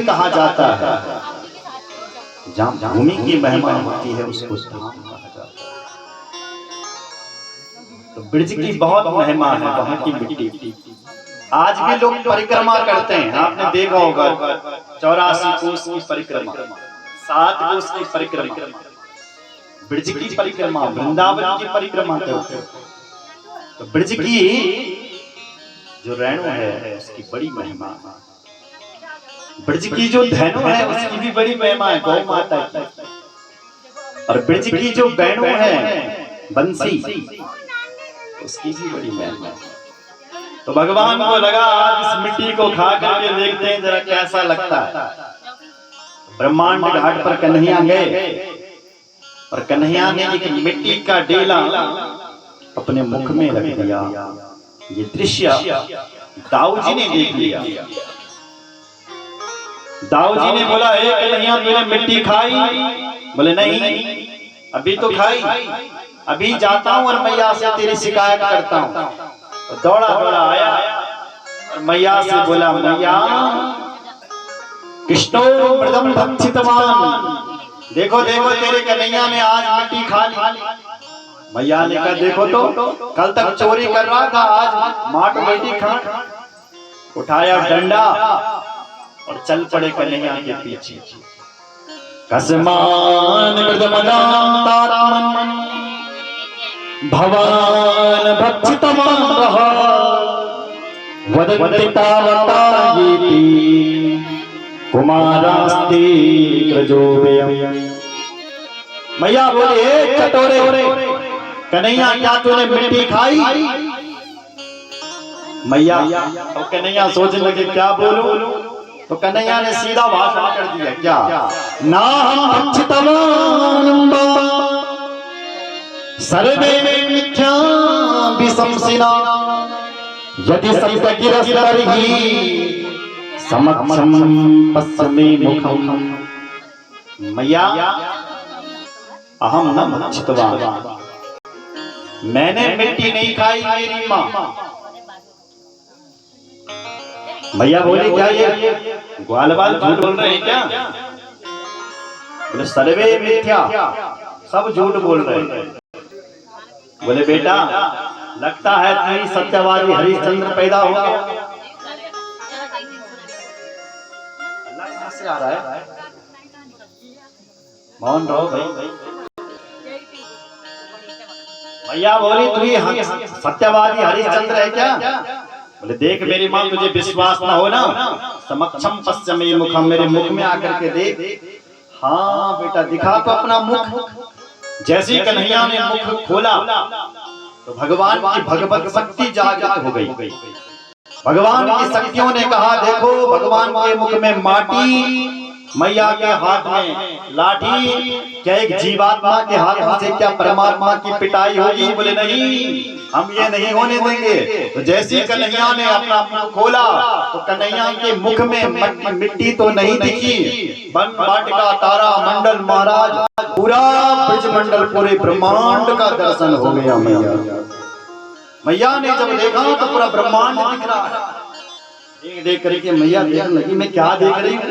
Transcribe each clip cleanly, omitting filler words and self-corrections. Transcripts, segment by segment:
कहा जाता है। जहाँ भूमि की महिमा होती है उसको धाम कहा जाता है। तो ब्रज की बहुत महिमा है, वहां की मिट्टी। आज भी लोग परिक्रमा करते हैं, आपने देखा होगा 84 कोस की परिक्रमा, 7 कोस की परिक्रमा, ब्रज की परिक्रमा, वृंदावन की परिक्रमा करते हैं। तो ब्रज की जो रेणु है उसकी बड़ी महिमा है, ब्रज की जो धैनु है उसकी भी बड़ी महिमा है, गौ माता की। और ब्रज की जो वेणु है बंसी, उसकी भी बड़ी महिमा है। तो भगवान को लगा आज इस मिट्टी को खा करके देखते हैं जरा कैसा लगता है। ब्रह्मांड घाट पर कन्हैया गए और कन्हैया ने एक मिट्टी का डेला अपने मुख में रख दिया। ये दृश्य दाऊ जी ने देख लिया। दाऊ जी ने बोला, हे कन्हैया तूने मिट्टी खाई? बोले नहीं, अभी तो खाई, अभी जाता हूं और मैया से तेरी शिकायत करता हूं। तो दौड़ा दौड़ा आया और मैया से बोला, मैया कृष्णो मृदम भक्षितवान, देखो देखो तेरे कन्हैया ने आज मिट्टी खा ली। मैया ने कहा, देखो तो कल तक चोरी कर रहा था, आज माट बेटी खा। उठाया डंडा और चल पड़े कन्हैया के पीछे। कसमान मृदमदां तारमन भवान भक्षितवान रहा वदन्ति तावतायेति कुमारास्ते ग्रजोव्ययम्। मैया बोले, चटोरे कन्हैया क्या तूने मिट्टी खाई? मैया तो कन्हैया सोचने लगे क्या बोलूं, तो कन्हैया ने सीधा भाषण कर दिया, क्या ना हम भक्षितवान् सर्वे मिथ्या विशंसिना यदि सत्यगिरस्तर्हि समक्षम पश्यमे मुखम। मैया अहम न भक्षितवान्, मैंने मिट्टी नहीं खाई, मेरी माँ। मैया बोले, क्या ये ग्वाल बाल झूठ बोल रहे हैं क्या? बोले सर्वे मिथ्या, सब झूठ बोल रहे हैं। बोले बेटा लगता है तू सत्यवादी हरिश्चंद्र पैदा हो गया। अल्लाह कहां से आ रहा है? मौन रहो भाई। मैया बोली तू ही सत्यवादी हरिश्चंद्र है क्या? बोले देख मेरी माँ, तुझे विश्वास ना हो ना, समक्षम पश्चिमी मुखम, मेरे मुख में आकर के देख। हाँ बेटा दिखा तो अपना मुख। जैसे ही कन्हैया ने मुख खोला तो भगवान की भगवत शक्ति जागृत हो गई। भगवान की शक्तियों ने कहा, देखो भगवान के मुख में माटी, मैया के हाथ में लाठी, क्या एक जीवात्मा के हाथों से क्या परमात्मा की पिटाई होगी? बोले नहीं, हम ये नहीं होने देंगे। तो जैसे कन्हैया ने अपना मुख खोला तो कन्हैया के मुख में मिट्टी तो नहीं दिखी, वन वाटिका तारा मंडल महाराज पूरा ब्रज मंडल पूरे ब्रह्मांड का दर्शन हो गया। मैया ने जब देखा तो पूरा ब्रह्मांड दिख रहा है। देख करके मैया देखने लगी, मैं क्या देख रही हूँ?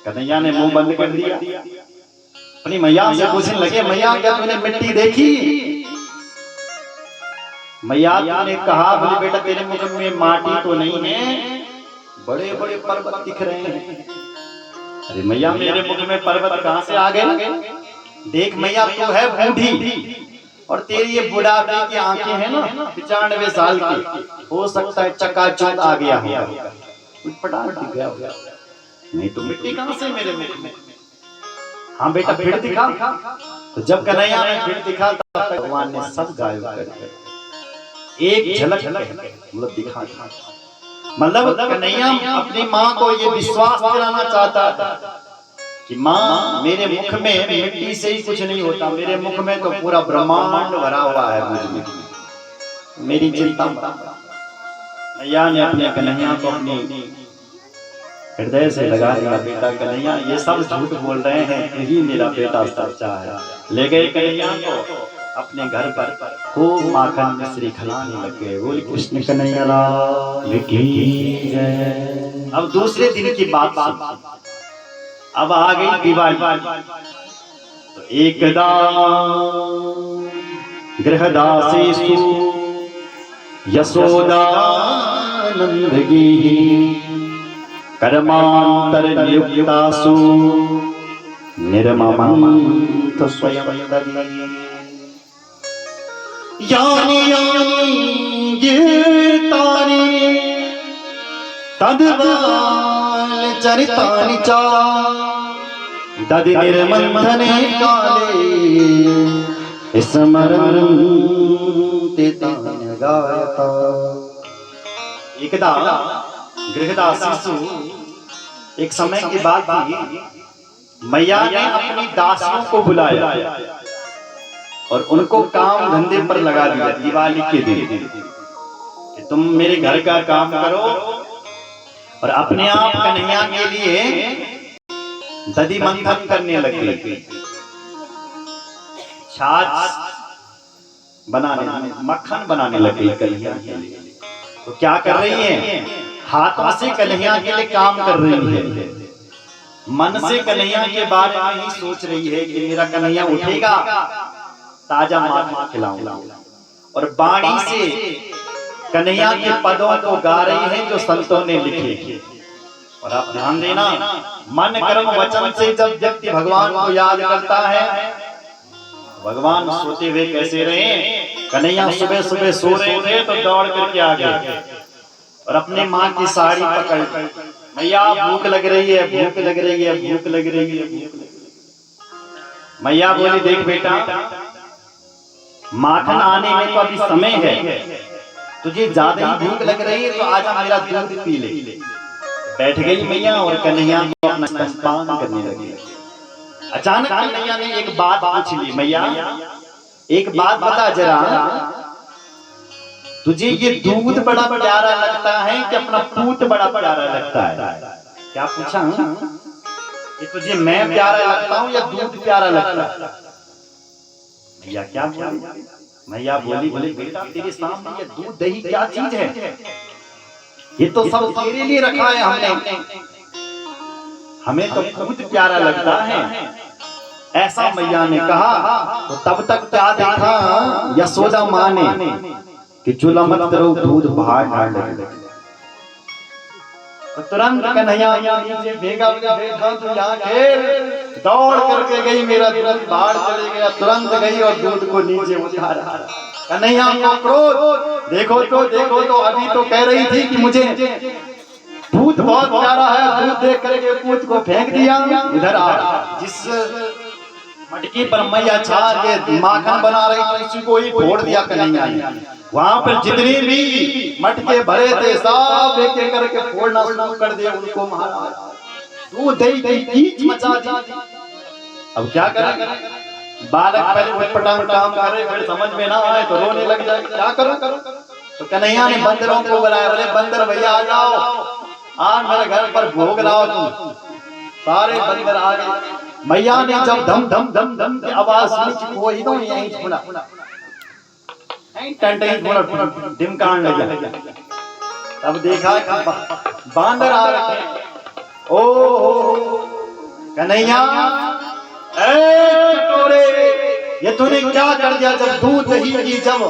कन्हैया ने मुंह बंद कर दिया। अपनी मैया से पूछने लगे, मैया क्या तूने मिट्टी देखी? मैया ने कहा, बोले बेटा तेरे मुख में माटी तो नहीं है, बड़े बड़े पर्वत दिख रहे हैं। अरे मैया मेरे मुख में पर्वत कहां से आ गए? देख मैया तू है बूढ़ी और तेरी ये बुढ़ापे की आंखें हैं ना 95 साल की, हो सकता है चकाचौंध आ गया होगा, कुछ पटाख दिख गया होगा। नहीं तो मिट्टी कहां से मेरे मुख में? हाँ बेटा फिर दिखा। तो जब कन्हैया ने फिर दिखा तब तक भगवान ने सब गायब कर दिया। एक झलक मतलब दिखा, मतलब कन्हैया अपनी माँ को ये विश्वास दिलाना चाहता था कि माँ मेरे मुख में मिट्टी से ही कुछ नहीं होता, मेरे मुख में तो पूरा ब्रह्मांड भरा हुआ है, मुझ में मेरी चिंता। मैया ने अपने कन्हैया को अपनी हृदय से लगा दिया। बेटा कन्हैया ये सब झूठ बोल रहे हैं, यही मेरा बेटा सच्चा है। ले गए कन्हैया को अपने घर पर, खूब माखन मिश्री खिलाने लग गए। बोल कृष्ण कन्हैया लाल की जय। अब दूसरे दिन की बात, अब आ गई दिवाली। तो एकदा गृहदासेषु यशोदानंदगी कर्मांतरनियुक्तासु निर्ममन्त स्वयं यानि यानि गीतानि तद्वाल चरितानि च दधि निर्मन्थने काले स्मरन्ति तानि गायता। एकदा गृहदासीसु, एक समय की बात थी, मैया ने अपनी दासियों को बुलाया और उनको काम धंधे पर लगा दिया दिवाली के दिन कि तुम मेरे घर का काम करो और अपने आप कन्हैया के लिए दधि मंथन करने लगी, छाछ बनाने, मक्खन बनाने लगी कन्हैया के लिए। तो क्या कर रही है, हाथों से कन्हैया के लिए काम कर रही है, मन से कन्हैया के बारे में ही सोच रही है कि मेरा कन्हैया उठेगा, ताजा माखन खिलाऊंगा। और बाणी से कन्हैया के पदों को गा रही है जो संतों ने लिखे। और आप ध्यान देना, मन कर्म वचन से जब व्यक्ति भगवान को याद करता है, भगवान सोते हुए कैसे रहे, कन्हैया सुबह सुबह सो रहे थे तो दौड़ करके आ गए और अपने माँ की साड़ी पकड़, मैया भूख लग रही है, भूख लग रही है, भूख लग रही है, भूख लग रही है। मैया बोली, देख बेटा, माखन आने में तो अभी समय है, तुझे ज्यादा ही भूख लग रही है तो आजा मेरा दूध पी ले। बैठ गई मैया और कन्हैया को अपना स्तनपान करने लगी। अचानक कन्हैया ने एक बात पूछ ली, मैया एक बात बता जरा, तुझे ये दूध बड़ा प्यारा लगता है कि अपना पूत बड़ा प्यारा लगता है? क्या पूछा, कि तुझे मैं प्यारा लगता हूँ या दूध प्यारा लगता है? मैया क्या बोली? मैया बोली, बोले बेटा तेरे सामने ये दूध दही क्या चीज है, ये तो सब तेरे लिए रखा है हमने, हमें तो दूध प्यारा लगता है। ऐसा मैया ने कहा। तो तब तक क्या देखा यशोदा माँ ने कि चूल्हा मत करो, दूध बाहर डाल दे। तो तुरंत कन्हैया नीचे भेगा, बैठा तो यहाँ दौड़ करके गई, मेरा दूध बाहर चले गया, तुरंत गई और दूध को नीचे उतारा। कन्हैया को क्रोध, देखो तो अभी तो कह रही थी कि मुझे दूध बहुत प्यारा है, दूध देख करके पूत को फेंक दिया। इधर आ, जिस मटकी पर मैया छान के माखन बना रही थी उसी को ही फोड़ दिया कन्हैया ने। वहां पर जितनी भी मटके भरे थे सब एक एक करके फोड़ना शुरू कर दिया, उनको मारा, दूध दही की कीच मचा दी। अब क्या करें, बालक पहले उटपटांग काम करे, फिर समझ में ना आए तो रोने लग जाए, क्या करो। तो कन्हैया ने बंदरों को बुलाया, बोले बंदर भैया आ जाओ, आज मेरे घर पर भोग लाओ तुम। सारे बंदर आ गए। मैया ने जब धम धम धम धम की आवाज सुनी, कोई तो यहीं छुड़ा डिमकान लगा। तब देखा कि बांदर आ रहे। ओ कन्हैया, चटोरे, ये तूने क्या कर दिया? जब दूध दही की जब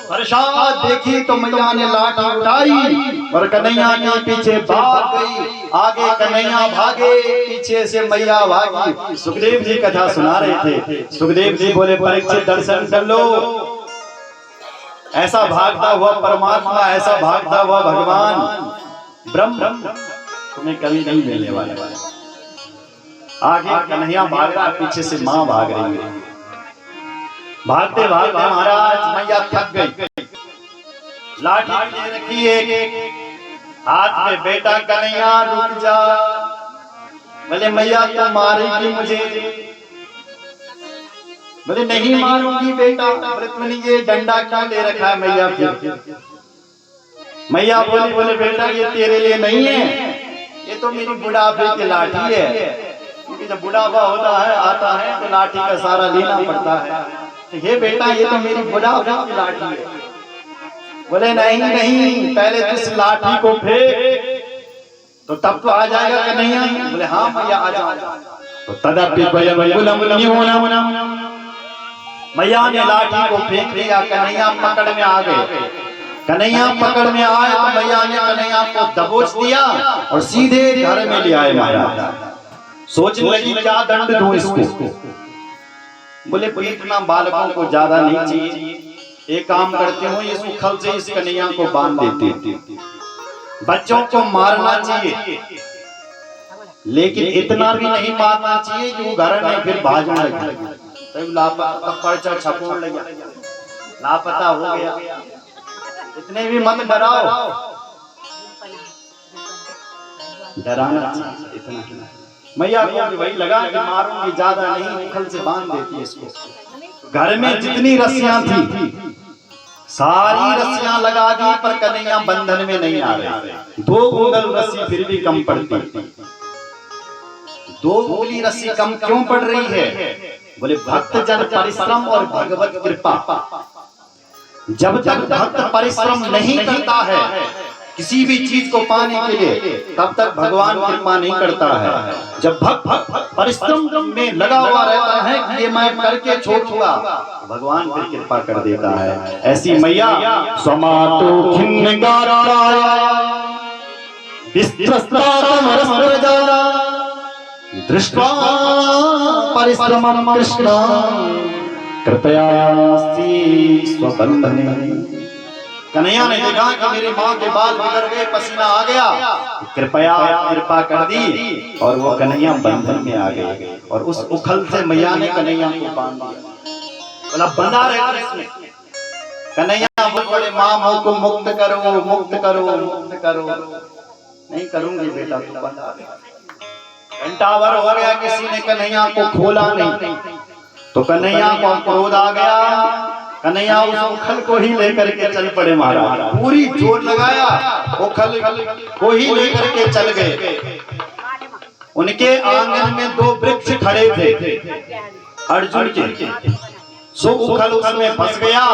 प्रसाद देखी तो मैया ने लाठी उठाई और कन्हैया के पीछे भाग गई। आगे कन्हैया भागे, पीछे से मैया भागी। सुखदेव जी कथा सुना रहे थे। सुखदेव जी बोले, परीक्षित दर्शन कर लो, ऐसा भागता हुआ परमात्मा, ऐसा भागता हुआ भगवान ब्रह्म तुम्हें कभी नहीं मिलने वाले। आगे कन्हैया भाग रहा, पीछे से माँ भाग रही है। भागते भागते महाराज मैया थक गई, लाठी ले रखी है हाथ में। बेटा कन्हैया रुक जा। बोले मैया तू मारेगी मुझे? बोले नहीं मारूंगी बेटा। बोले तुमने ये डंडा क्यों ले रखा है मैया? मैया बोले बेटा ये तेरे लिए नहीं है, ये तो मेरी बुढ़ापे की लाठी है, क्योंकि जब बुढ़ापा होता है आता है तो लाठी का सहारा लेना पड़ता है। तो ये बेटा ये तो मेरी बुढ़ापे की लाठी है। बोले नहीं, पहले इस लाठी को फेंक, तो तब तो आ जाएगा कन्हैया। बोले हाँ मैया आ जाओ। तो तदपि मैया ने लाठी को फेंक दिया, कन्हैया पकड़ में आ गए। कन्हैया पकड़ में आए तो मैया ने कन्हैया को दबोच दिया और सीधे घर में ले आए महाराज। सोचने लगी क्या दंड दूं इसको। बोले इतना बालकों को ज्यादा नहीं चाहिए, एक काम करते हो इस उखल से इस कन्हैया को बांध देते। बच्चों को मारना चाहिए लेकिन इतना भी नहीं मारना चाहिए कि वो घर में फिर भागने लगे, तब लापता पर्चा छपोड़ लगा, लापता हो गया। इतने भी मत डराओ, डराना इतना मैया को भी वही लगा कि मारूंगी ज्यादा नहीं, उखल से बांध देती इसको। घर में जितनी रस्सियां थी सारी रस्सियां लगा दी पर कन्हैया बंधन में नहीं आ रहे। 2 उंगल रस्सी फिर भी कम पड़ती। 2 उंगली रस्सी कम क्यों पड़ रही है? बोले भक्त जन परिश्रम और भगवत कृपा। जब तक भक्त परिश्रम नहीं करता है किसी भी चीज को पाने के लिए, तब तक भगवान कृपा नहीं करता है। जब भक्त परिश्रम में लगा हुआ रहता है कि ये मैं करके छोड़ूंगा, भगवान फिर कृपा कर देता है। ऐसी मैया समातो खिन्न दृष्ट्वा परिश्रमं कृष्ण कृपया स्वबंधने। कन्हैया ने देखा कि मेरी माँ के बाल बिगड़ गए, पसीना आ गया, कृपया कृपा कर दी और वो कन्हैया बंधन में आ गई। और उस उखल से मैया ने कन्हैया को बांध दिया। बोला बंधा रहे इसमें। कन्हैया बोल पड़े माँ मोह को मुक्त करो, मुक्त करो, मुक्त करो। नहीं करूंगी बेटा, तू बंधा रहे। घंटा भर हो गया किसी ने कन्हैया को खोला नहीं, तो कन्हैया को क्रोध आ गया। कन्हैया उस उखल को ही लेकर के चल पड़े महाराज। पूरी जोर लगाया, उखल को ही लेकर के चल गए। उनके आंगन में 2 वृक्ष खड़े थे अर्जुन के। सो उखल उसमें फंस गया।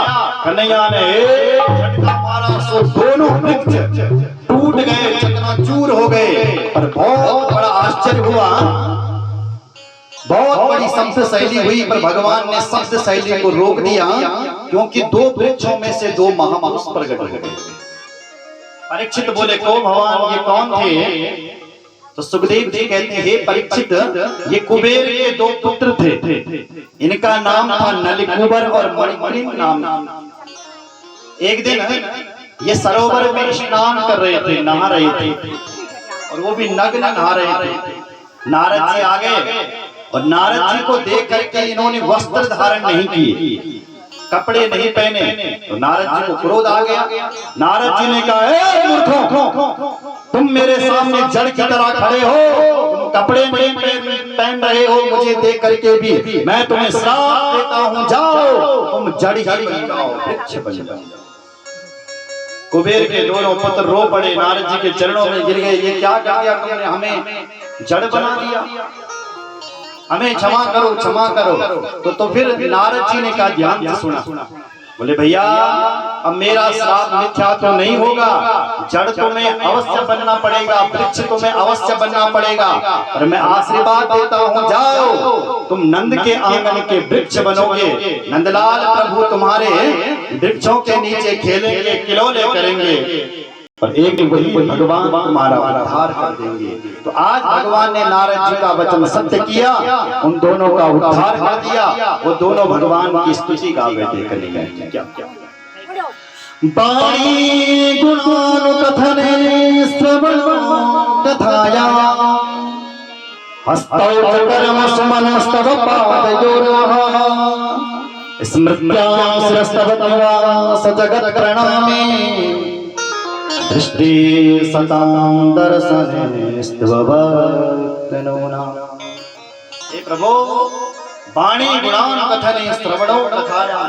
कन्हैया ने एक झटका मारा, सो दोनों वृक्ष टूट गए, चकनाचूर हो गए। पर बहुत बड़ा आश्चर्य हुआ, बहुत बड़ी शब्द शैली हुई, पर भगवान ने शब्द शैली को रोक दिया क्योंकि 2 वृक्षों में से 2 महापुरुष प्रकट हो गए। परीक्षित बोले को भगवान ये कौन थे? तो सुखदेव जी कहते हैं हे परीक्षित, ये कुबेर के 2 पुत्र थे। इनका नाम था नलकुबर और मणिमणि नाम। एक दिन ये सरोवर में स्नान कर रहे थे, नहा रहे थे, और वो भी नग्न नहा रहे थे। नारद जी आ गए और नारद जी को देख करके इन्होंने वस्त्र धारण नहीं किए, कपड़े नहीं पहने, तो नारद जी को क्रोध आ गया। नारद जी ने कहा ए मूर्खों, तुम मेरे सामने जड़ की तरह खड़े हो, तुम कपड़े नहीं पहन रहे हो, मुझे देख करके भी मैं तुम्हें श्राप देता हूँ, जाओ तुम जड़ ही बन जाओ, वृक्ष बन जाओ। कुबेर के दोनों पुत्र रो पड़े, नारद जी के चरणों में गिर गए। ये क्या कर दिया तुमने, हमें जड़ बना दिया, हमें क्षमा करो, क्षमा करो। तो फिर नारद जी ने कहा ध्यान से सुना। बोले भैया अब मेरा श्राप मिथ्या तो नहीं होगा, जड़ तुम्हें अवश्य बनना पड़ेगा, वृक्ष तुम्हें अवश्य बनना पड़ेगा, और मैं आशीर्वाद देता हूँ जाओ तुम नंद के आंगन के वृक्ष बनोगे। नंदलाल प्रभु तुम्हारे वृक्षों के नीचे खेलेंगे, किलोले करेंगे, और एक दिन वही भगवान तुम्हारा उद्धार कर देंगे। तो आज भगवान ने नारद जी का वचन सत्य किया, उन दोनों का उद्धार कर दिया। वो दोनों भगवान की स्तुति गावे देखने क्या बाणी गुणानुकथने श्रवणो कथाया हस्तौ कर्म सुमनस्तव पादयोर्वः स्मृत्या शिरस्तव तवा सजगत् प्रणामे दृष्टि सतां दर्शनेस्त्ववक्तनूना। हे प्रभु वाणी गुणानुकथने श्रवणो कथाया,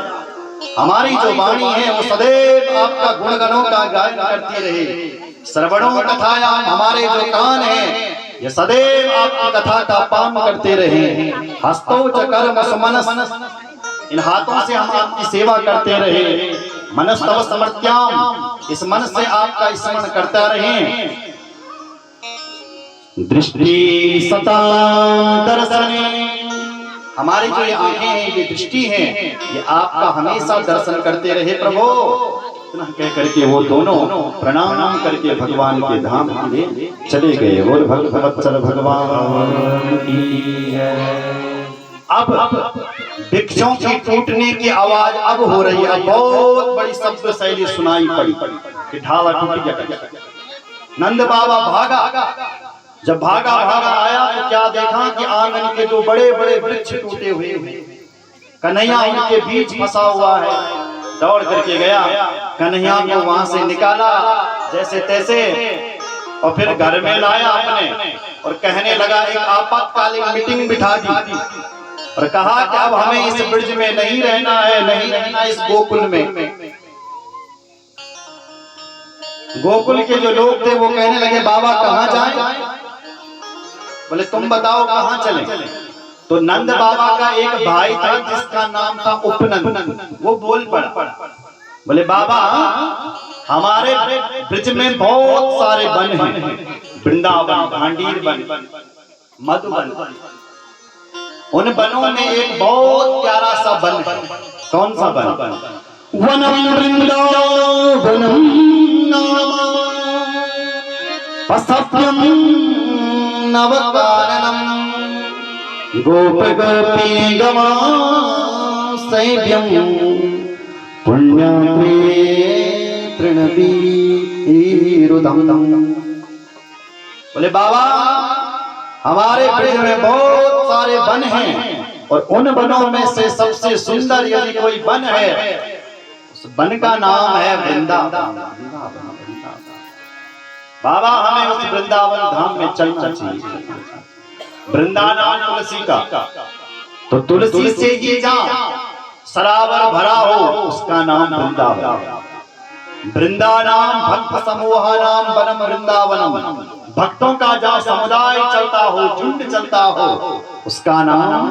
हमारी जो वाणी है वो सदैव आपका गुणगणों का गायन करती रहे। श्रवणो कथाया, हमारे जो कान है ये सदैव आपकी कथा का पान करते रहे। हस्तौ च कर्म सुमनस, इन हाथों से हम आपकी सेवा करते रहे। मनस्तव समर्थ्याम, इस मन से आपका स्मरण करता रहे। दृष्टि सता दर्शने, हमारी जो ये आंखें हैं, ये दृष्टि है, ये आपका हमेशा दर्शन करते रहे प्रभु। इतना कह करके वो दोनों प्रणाम करके भगवान के धाम के लिए चले गए। बोल भगवत्सल भगवान की जय। अब वृक्षों की टूटने की आवाज अब हो रही है। बहुत बड़ी शब्द शैली सुनाई पड़ी कि ढाला टूट गया। नंद बाबा भागा, जब भागा आया तो क्या देखा कि आंगन के दो बड़े बड़े वृक्ष टूटे हुए हैं, कन्हैया उनके बीच फंसा हुआ है। दौड़ करके गया, कन्हैया को वहां से निकाला जैसे तैसे और फिर घर में लाया अपने और कहने लगा, एक आपातकालीन मीटिंग बिठा दी और कहा कि अब हमें इस ब्रिज में नहीं रहना है, नहीं रहना इस गोकुल में। गोकुल के जो लोग थे वो कहने लगे, बाबा कहाँ जाएं? बोले तुम बताओ कहाँ चलें? तो नंद बाबा का एक भाई था जिसका नाम था उपनंद, वो बोल पड़ा, बोले बाबा हमारे ब्रिज में बहुत सारे वन हैं, वृंदावन, भांडीर वन, मधुबन। उन वनों में एक बहुत प्यारा सा वन है। कौन सा वन? वनम वृंदावनम पसप्यम नवकाननम गोप गोपी गमा सैभ्यम पुण्यं प्रणवी रुदम। बोले बाबा हमारे ब्रिज में बहुत सारे वन हैं और उन वनों में से सबसे सुंदर यदि कोई वन है, उस वन का नाम है वृंदावन। बाबा हमें उस वृंदावन धाम में चलना चाहिए। वृंदावन तुलसी का, तो तुलसी से ही जहाँ सरावर भरा हो उसका नाम वृंदावन। वृंदानाम भक्त समूह नाम वनम वृंदावनम, भक्तों का जहाँ समुदाय चलता हो, झुंड चलता हो, उसका नाम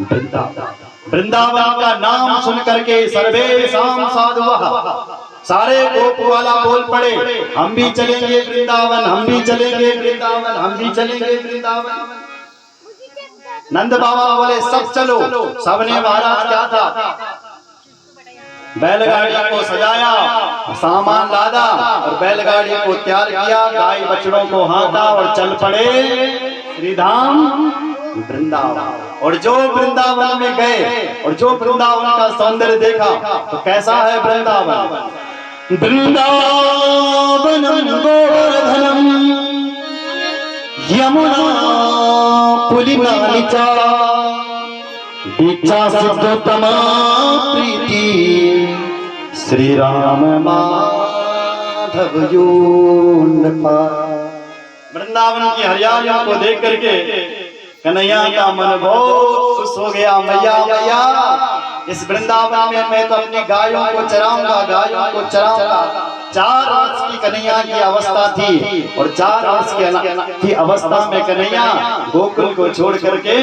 वृंदावन। वृंदावन का नाम सुन करके सर्वेषां साधुः, सारे गोप वाला बोल पड़े, हम भी चलेंगे वृंदावन, हम भी चलेंगे वृंदावन, हम भी चलेंगे वृंदावन। नंद बाबा बोले सब चलो। सबने महाराज क्या था, बैलगाड़ी को सजाया, सामान लादा और बैलगाड़ी को तैयार किया, गाय बछड़ों को हाथा और चल पड़े श्रीधाम वृंदावन। और जो वृंदावन में गए और जो वृंदावन का सौंदर्य देखा, तो कैसा है वृंदावन? वृंदावनम गोवर्धनम यमुना पुलिनालिचा दीक्षा सिद्धोत्तमा प्रीति श्री राम माधव यूनपा। वृंदावन की हरियालियों को देख करके कन्हैया का मन बहुत खुश हो गया। मैया मैया इस वृंदावन में मैं तो अपनी गायों को चराऊंगा, गायों को चराऊंगा। 4 वर्ष की कन्हैया की अवस्था थी और 4 वर्ष की अवस्था में कन्हैया गोकुल को छोड़ करके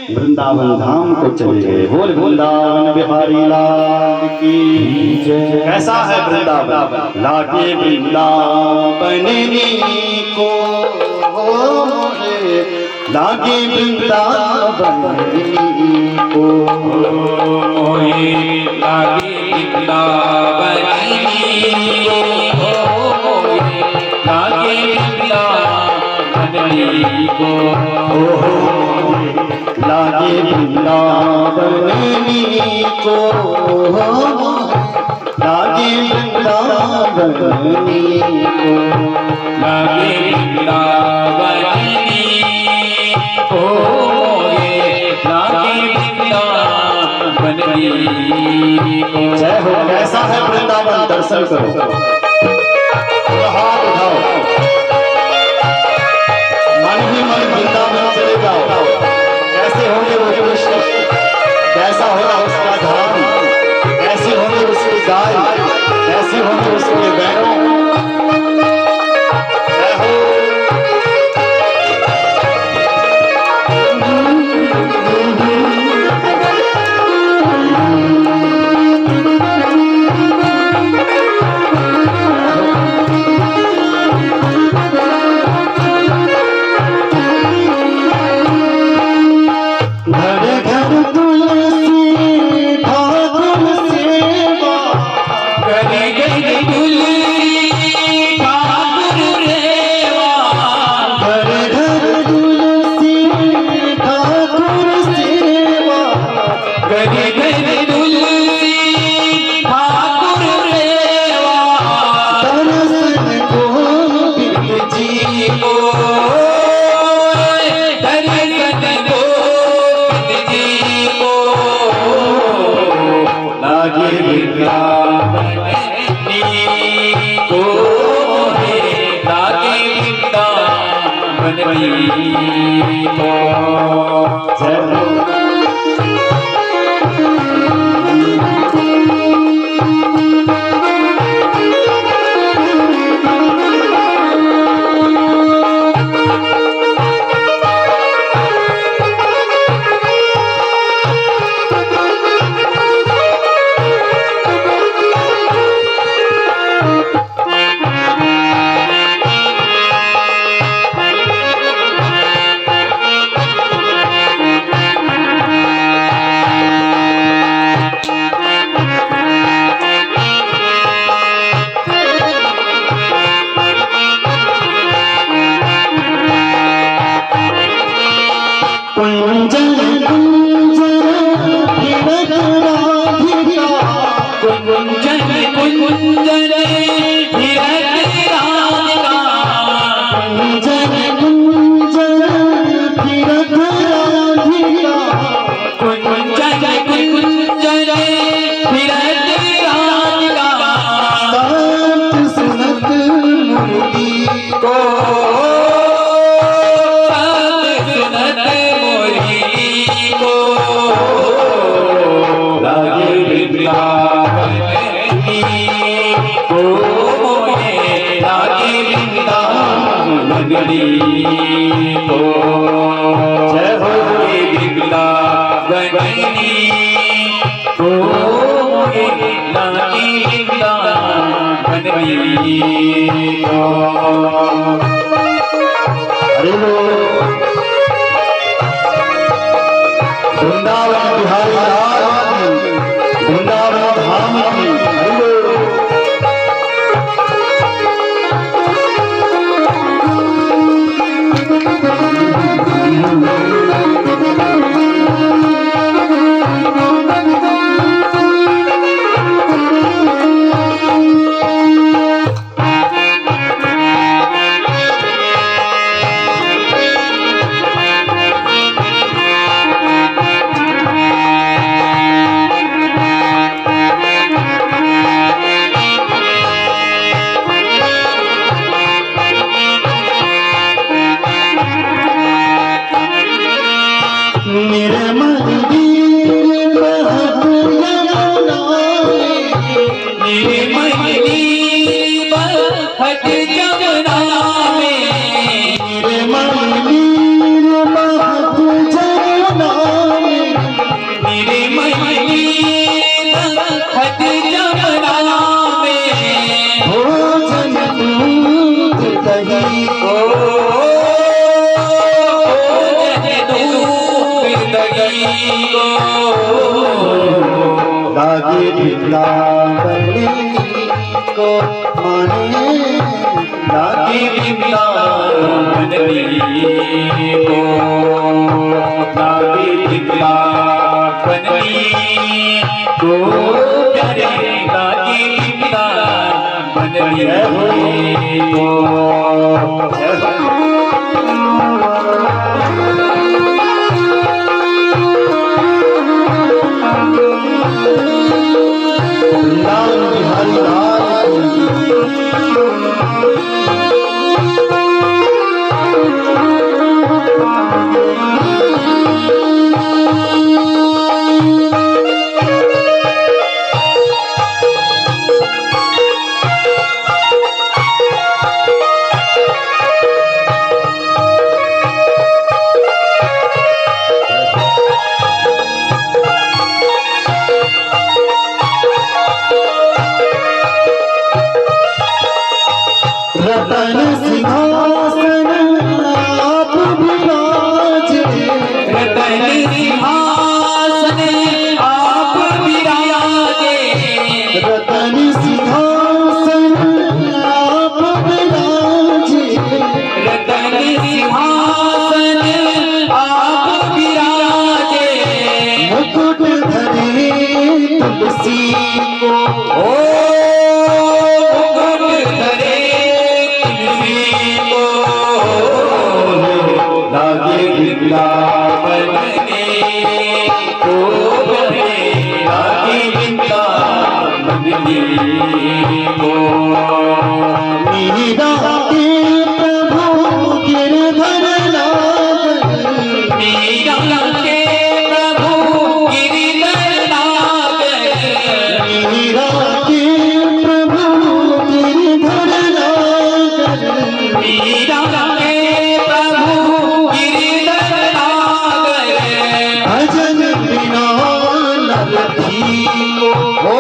वृंदावन धाम को चले गए। बोल वृंदावन बिहारी लाल की जय। कैसा है वृंदावन? लागे वृंदावन को लागे वृंदावन को, लागे वृंदावन लागे वृंदावन को, लागे वृंदावन को, लागे वृंदावन को, लागे वृंदावन जय हो। कैसा है वृंदावन? दर्शन करो, हाथ उठाओ, मन ही मन वृंदावन चले जाओ। कैसे होंगे वो कृष्ण, कैसा होगा उसका धाम, कैसी होंगी उसकी गाय, कैसी होंगी उसके बैलों। जय हो। बनली को जय हो। जय हो बिगला बनली को लागी बिगला बनली को हरि बोल। वृंदावन बिहारी लाल की, वृंदावन धाम की, हरि बोल। लागे बिगला बनली को माने, लागे बिगला बनली को लागे बिगला बनली को प्यारे लागे बिगला बनली को बिहारी लाल रतन सिंहासन आप विराजे, रतन सिंहासन आप विराजे, रतन सिंहासन आप विराजे, रतन सिंहासन आप विराजे, मुकुट धरे तुलसी को, मुकुट धरे लागे बिगला बनली को लागे बिगला बनली को मीरा के प्रभु गिरधर मीरा के प्रभु गिरधर नागर मीरा के प्रभु गिरधर नागर मीरा के प्रभु गिरधर नागर भजन बिना नरधी को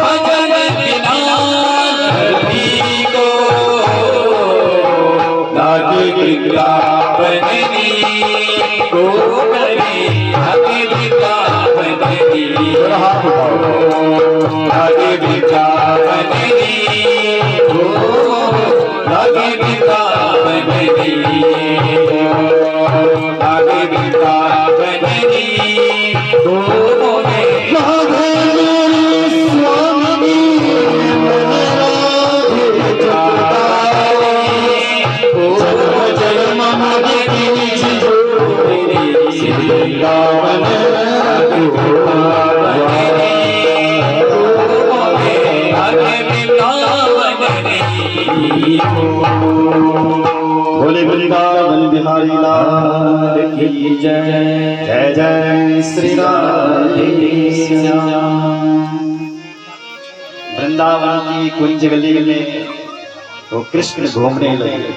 भजन बिना नरधी को लागे वृंदावननी को करे लागे वृंदावननी लागे वृंदावननी को लागे वृंदावननी लागे वृंदावननी को मोरे राधे स्वामी जन्म भोले वृंदावन बिहारी लाल की जय जय जय श्री राधे श्याम। वृंदावन की कुंज गली में तो कृष्ण घूमने लगे।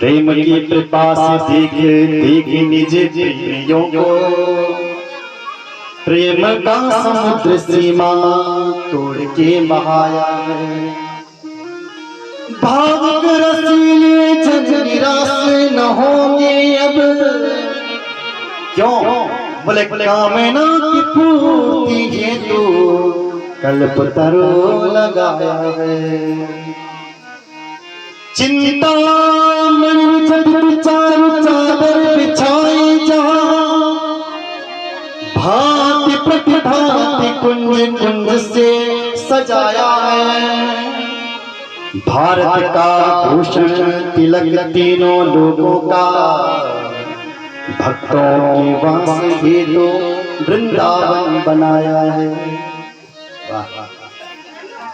प्रेम की कृपा से देख देख निज प्रियों को प्रेम का समुद्र सीमा तोड़ के बहाया है। भावुक रसीले जन निराश न होंगे अब क्यों बोले कामना की पूर्ति हेतु कल्पतरु लगाया है। चिंता मन चारू चादर बिछाई जहाँ भांति प्रतिभांति कुंज कुंज से सजाया है। भारत का भूषण तिलक तीनों लोगों का भक्तों के वास हेतु वृंदावन बनाया है।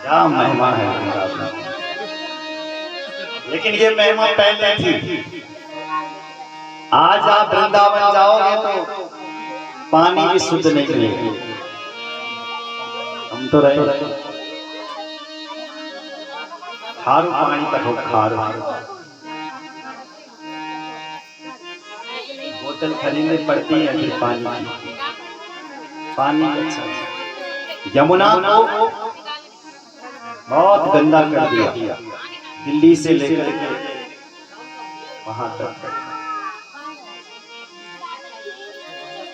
क्या महिमा है वृंदावन। लेकिन ये महिमा पहले थी। आज आप वृंदावन जाओगे तो पानी भी शुद्ध नहीं मिलेगा। हम तो रहे खारू पानी तक हो खारू। बोतल खरीदनी पड़ती है फिर पानी अच्छा। यमुना को बहुत गंदा कर दिया दिल्ली से लेकर के वहां तक।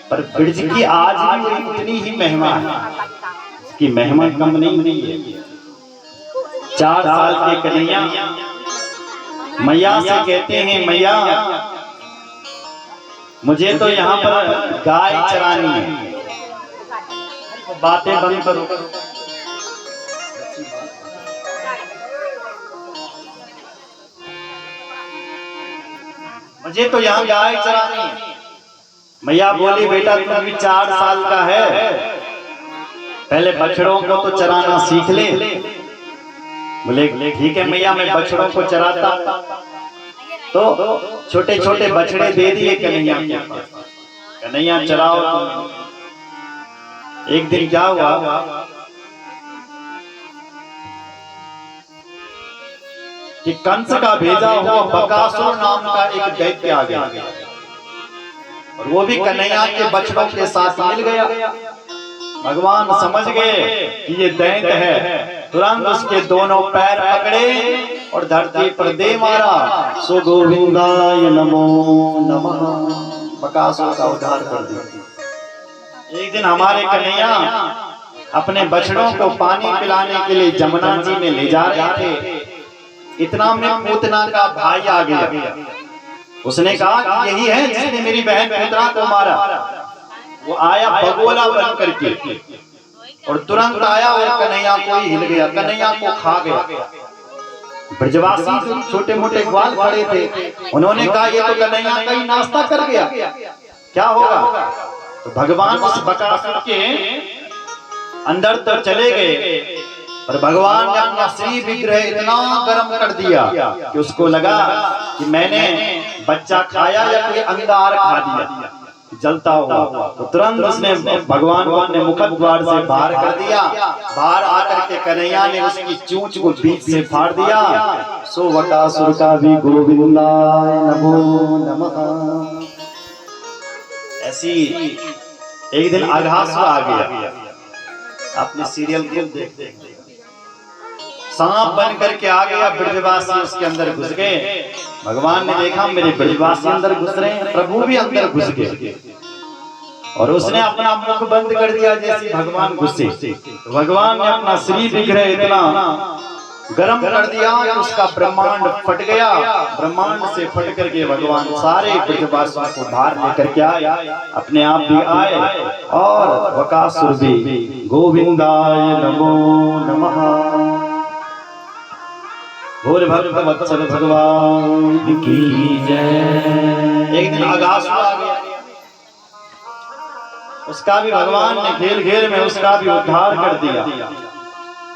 पर ब्रज की आज भी उतनी ही महिमा है। इसकी महिमा कम नहीं है। 4 साल के कन्हैया मैया से कहते हैं मैया मुझे तो यहाँ पर गाय चरानी है। बातें बंद करो। मुझे तो यहाँ गाय चरानी है। मैया बोली बेटा तू भी 4 साल का है, पहले बछड़ों को तो चराना सीख ले। बोले ठीक है मैया मैं बछड़ों को चराता। तो छोटे छोटे बछड़े दे दिए कन्हैया के पास। कन्हैया चराओ। एक दिन क्या हुआ कि कंस का भेजा हुआ बकासुर नाम का एक दैत्य आ गया और वो भी कन्हैया के बछड़ों के साथ मिल गया। भगवान समझ गए कि ये दैत्य है, तुरंत उसके दोनों पैर पकड़े और धरती पर दे मारा। सो गोविंदाय नमो नमः। बकासुर का उद्धार कर दिया। एक दिन हमारे कन्हैया अपने बछड़ों को पानी पिलाने के लिए जमुना जी में ले जा रहे थे। इतना में पूतना का भाई आ गया। उसने कहा कि यही है जिसने मेरी बहन पूतना को मारा। वो आया भगोला बन करके और तुरंत आया और कन्हैया को ही हिल गया, कन्हैया को खा गया। ब्रजवासी छोटे मोटे ग्वाल खड़े थे, उन्होंने कहा ये तो कन्हैया का ही नाश्ता कर गया, क्या होगा। तो भगवान उस बकासुर के अंदर तो चले गए, पर भगवान ने अपना श्री विग्रह इतना गर्म कर दिया कि उसको लगा कि मैंने बच्चा खाया या कोई अंगार खा दिया जलता हुआ, तो तुरंत उसने भगवान को अपने मुख द्वार से बाहर कर दिया। बाहर आकर के कन्हैया ने उसकी चूंच को बीच से फाड़ दिया। सो वकासुर का भी गोविंदाय नमो नमः। ऐसी एक दिन अघासुर आ गया। आपने सीरियल को देख सांप बन करके आ गया। ब्रजवासी उसके अंदर घुस गए। भगवान ने देखा मेरे ब्रजवासी अंदर घुस रहे हैं, प्रभु भी अंदर घुस गए और उसने अपना मुख बंद कर दिया। जैसे भगवान घुसे तो भगवान ने अपना शरीर विग्रह इतना गर्म कर दिया कि उसका ब्रह्मांड फट गया। ब्रह्मांड से फट करके भगवान सारे ब्रजवासियों को बाहर लेकर के आए, अपने आप भी आए और वकासुर भी गोविंदाय नमो नमः। बोल भक्त वत्सल भगवान की जय। एक दिन अघासुर आ गया। उसका भी भगवान ने खेल खेल में उसका भी उद्धार कर दिया।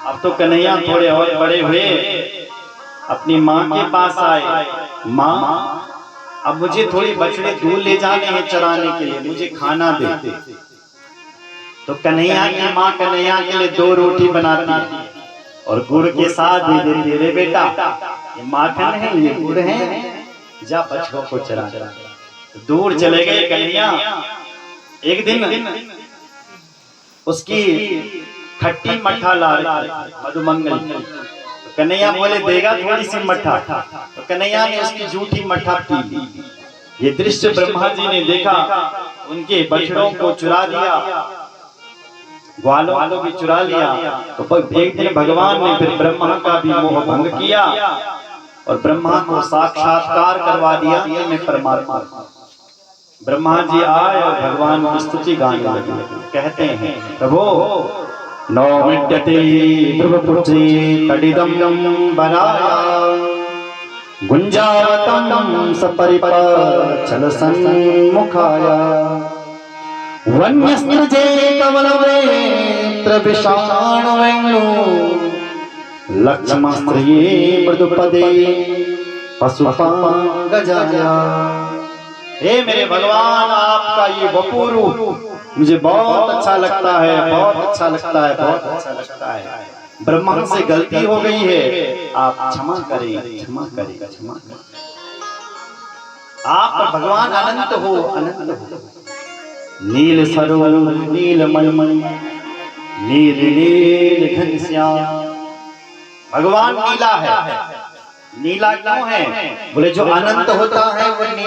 अब तो कन्हैया थोड़े और बड़े हुए, अपनी माँ के पास आए। माँ, अब मुझे थोड़ी बछड़े दूध ले जाने हैं चराने के लिए, मुझे खाना दे। तो कन्हैया की माँ कन्हैया के लिए 2 रोटी बनाती है और गुड़ के साथ दे देती है। रे बेटा, ये माखन है, ये गुड़ है, जा बछड़ों को चरा। दूर चले गए कन्हैया। एक दिन उसकी खट्टी मट्ठा ला मधुमंगल। तो कन्हैया बोले देगा थोड़ी सी मट्ठा। तो कन्हैया ने उसकी झूठी मट्ठा पी ली। ये दृश्य ब्रह्मा जी ने देखा, उनके बछड़ों को चुरा दिया, ग्वालों को भी चुरा लिया। तो एक दिन भगवान ने फिर ब्रह्मा का भी मोह भंग किया और ब्रह्मा को साक्षात्कार करवा दिया कि मैं परमात्मा। ब्रह्मा जी आए और भगवान की स्तुति गाने लगे। कहते हैं प्रभो नौ मिट्यते ध्रुवपुत्री तडिदं बनाया गुंजावतं सपरिपचल सन्मुखाया वन्यस्त्रजे कमलवेत्र विषाणवेणु लक्ष्मस्त्रिये मृदुपदे पशुपांगजाया। हे मेरे भगवान, आपका ये वपू रूप मुझे बहुत अच्छा लगता है, बहुत अच्छा लगता है, बहुत अच्छा लगता है। ब्रह्मा से गलती हो गई है, आप क्षमा करें, क्षमा करें, क्षमा करें। आप भगवान अनंत हो, अनंत हो। नील सरोवर नील मणि नील नील घनश्याम। भगवान नीला है। नीला क्यों है? बोले जो अनंत होता है वो नीला